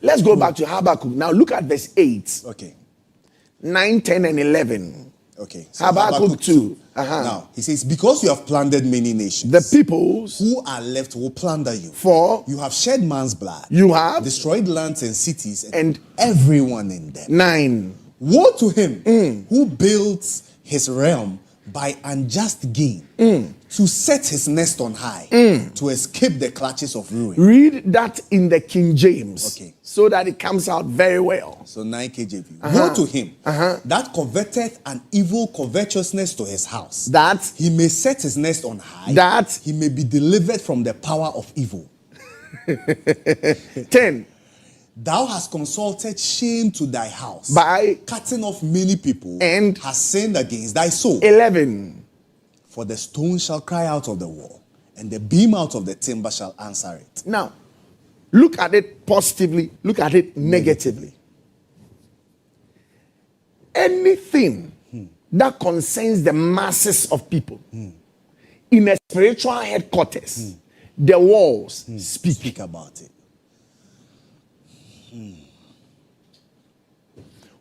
Let's go back to Habakkuk. Now look at verse 8. Okay. 9, 10, and 11. Okay. So Habakkuk 2. Now, he says, because you have plundered many nations, the peoples who are left will plunder you. For you have shed man's blood. You have destroyed lands and cities and everyone in them. 9. Woe to him who builds his realm by unjust gain, to set his nest on high, to escape the clutches of ruin. Read that in the King James, okay, so that it comes out very well. So 9 KJV. Woe to him that coveteth an evil covetousness to his house, that he may set his nest on high, that he may be delivered from the power of evil. 10. Thou hast consulted shame to thy house by cutting off many people, and hast sinned against thy soul. 11. For the stone shall cry out of the wall, and the beam out of the timber shall answer it. Now, look at it positively, look at it negatively. Anything that concerns the masses of people in a spiritual headquarters, the walls speak about it.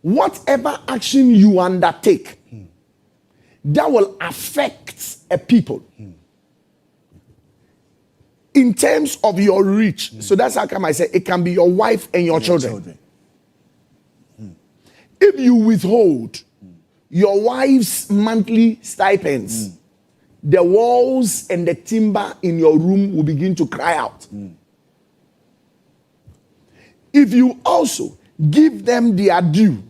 Whatever action you undertake that will affect a people in terms of your reach. So that's how come I say it can be your wife and your children. If you withhold your wife's monthly stipends, the walls and the timber in your room will begin to cry out. If you also give them their due,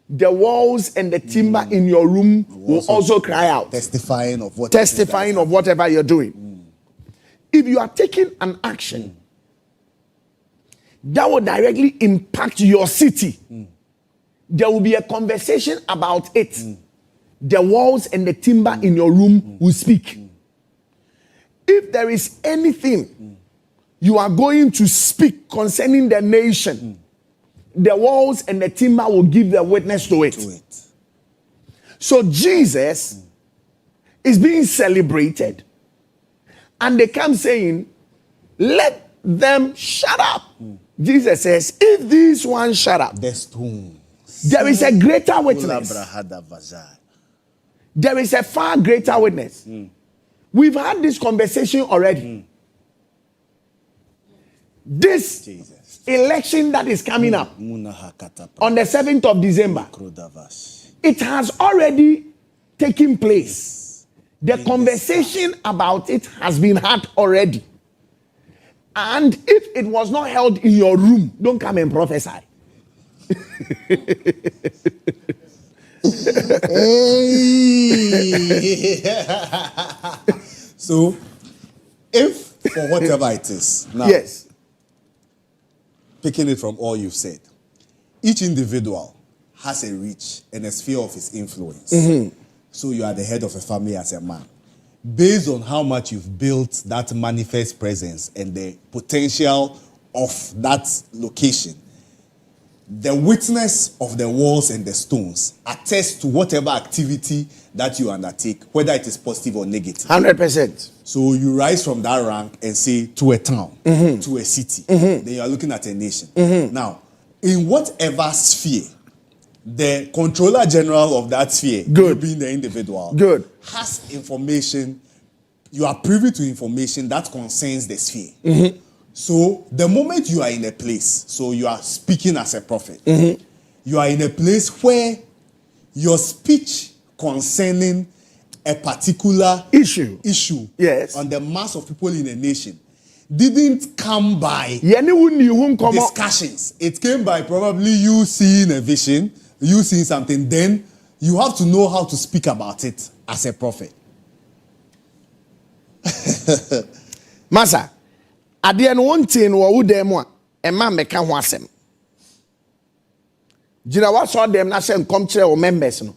the walls and the timber in your room will also cry out. Testifying of whatever you're doing. If you are taking an action that will directly impact your city, there will be a conversation about it. The walls and the timber in your room will speak. If there is anything you are going to speak concerning the nation, the walls and the timber will give the witness to it. So Jesus is being celebrated, and they come saying, let them shut up. Jesus says, if these ones shut up, there is a greater witness. There is a far greater witness. We've had this conversation already. This election that is coming up on the 7th of December, it has already taken place. The conversation about it has been had already. And if it was not held in your room, don't come and prophesy. So, if for whatever it is, now, yes, picking it from all you've said, each individual has a reach and a sphere of his influence. So you are the head of a family as a man. Based on how much you've built that manifest presence and the potential of that location, the witness of the walls and the stones attests to whatever activity that you undertake, whether it is positive or negative. 100%. So you rise from that rank and say to a town, to a city. Then you are looking at a nation. Now, in whatever sphere, the controller general of that sphere, being the individual, has information. You are privy to information that concerns the sphere. So the moment you are in a place, so you are speaking as a prophet, you are in a place where your speech concerning a particular issue yes, on the mass of people in a nation didn't come by discussions. It came by probably you seeing a vision, you seeing something. Then you have to know how to speak about it as a prophet. Masa, at the end one thing wa wo dem a e ma meka ho asem. Jina wa so dem na say come kire o members no.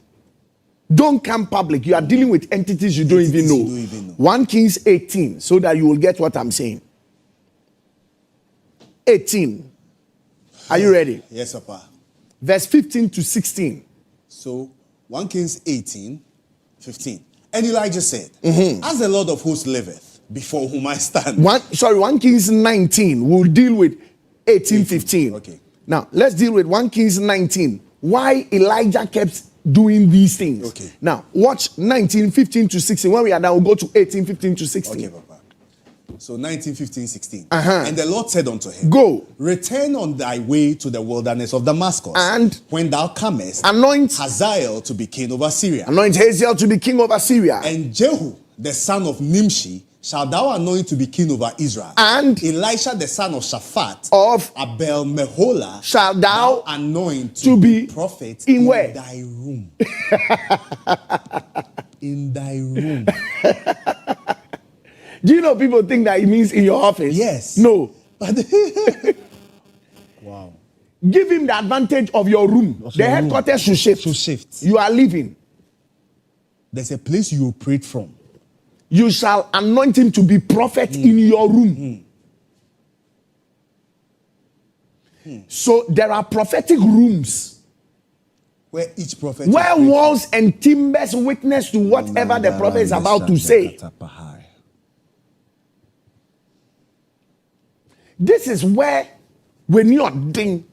Don't come public. You are dealing with entities you don't even know. 1 Kings 18, so that you will get what I'm saying. 18. Are you ready? Yes, Papa. Verse 15 to 16. So, 1 Kings 18, 15. And Elijah said, as the Lord of hosts liveth, before whom I stand. 1 Kings 19. We'll deal with 18, 15. Okay. Now, let's deal with 1 Kings 19. Why Elijah kept doing these things. Okay. Now, watch 19, 15 to 16. When we are done, we'll go to 18, 15 to 16. Okay, Papa. So 19, 15, 16. Uh-huh. And the Lord said unto him, Go. Return on thy way to the wilderness of Damascus. And when thou comest, anoint Hazael to be king over Syria. Anoint Hazael to be king over Syria. And Jehu, the son of Nimshi, shalt thou anoint to be king over Israel. And Elisha, the son of Shaphat, of Abel Meholah, shalt thou anoint to be prophet in where? thy room. In thy room. Do you know people think that it means in your office? Yes. No. Wow. Give him the advantage of your room. Of the your headquarters should shift. Should shift. You are leaving. There's a place you operate from. You shall anoint him to be prophet in your room. So there are prophetic rooms Where each prophet where walls and timbers witness to whatever the prophet is about to say. This is where when you're ding,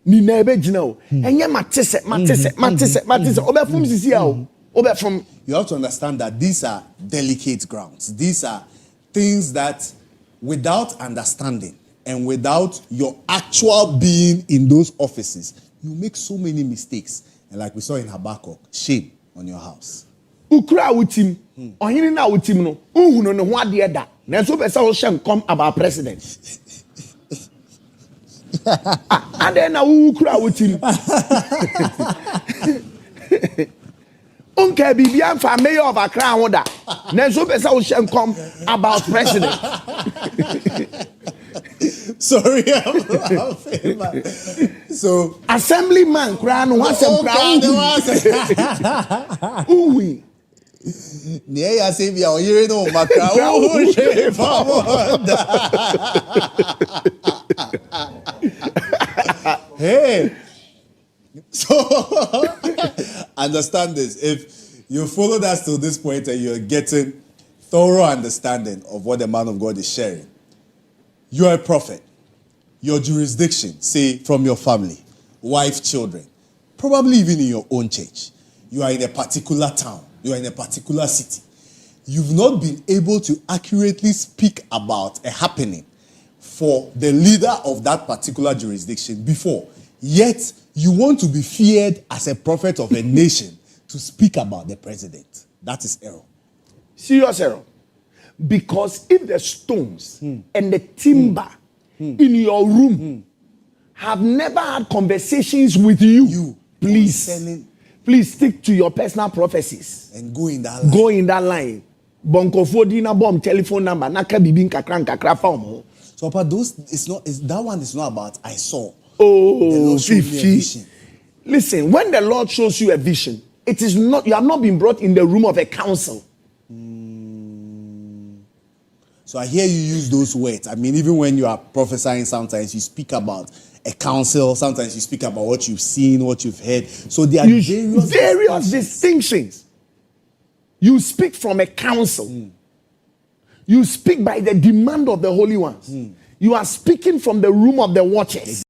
ni na ebe jina o. Enye matese. Obe from sisi ya o. Obe from. You have to understand that these are delicate grounds. These are things that without understanding and without your actual being in those offices, you make so many mistakes. And like we saw in Habakkuk, shame on your house. Ukra utim. Ohini na utim no. Uhuno no ho ade da. Na so be say o shem come about president. And then ukra utim. Unke Bibian for mayor of Accra ho da. Na so be say o shem come about president. Sorry, I'm laughing, man. So assemblyman kra no wasem kra. Uwi. Near ya say we are hearing no makra. Hey. So understand this. If you followed us to this point and you're getting thorough understanding of what the man of God is sharing, you are a prophet. Your jurisdiction, say from your family, wife, children, probably even in your own church. You are in a particular town. You are in a particular city. You've not been able to accurately speak about a happening for the leader of that particular jurisdiction before. Yet, you want to be feared as a prophet of a nation to speak about the president. That is error. Serious error. Because if the stones and the timber in your room have never had conversations with you, please stick to your personal prophecies and go in that line. Go in that line. Bonko Fodina bomb telephone number naka bibin kakra form. So Papa, that one is not about I saw. Oh, 50. Listen, when the Lord shows you a vision, it is not, you have not been brought in the room of a council. So I hear you use those words. I mean, even when you are prophesying, sometimes you speak about a council, sometimes you speak about what you've seen, what you've heard. So there are various distinctions. You speak from a council. You speak by the demand of the holy ones. You are speaking from the room of the watchers.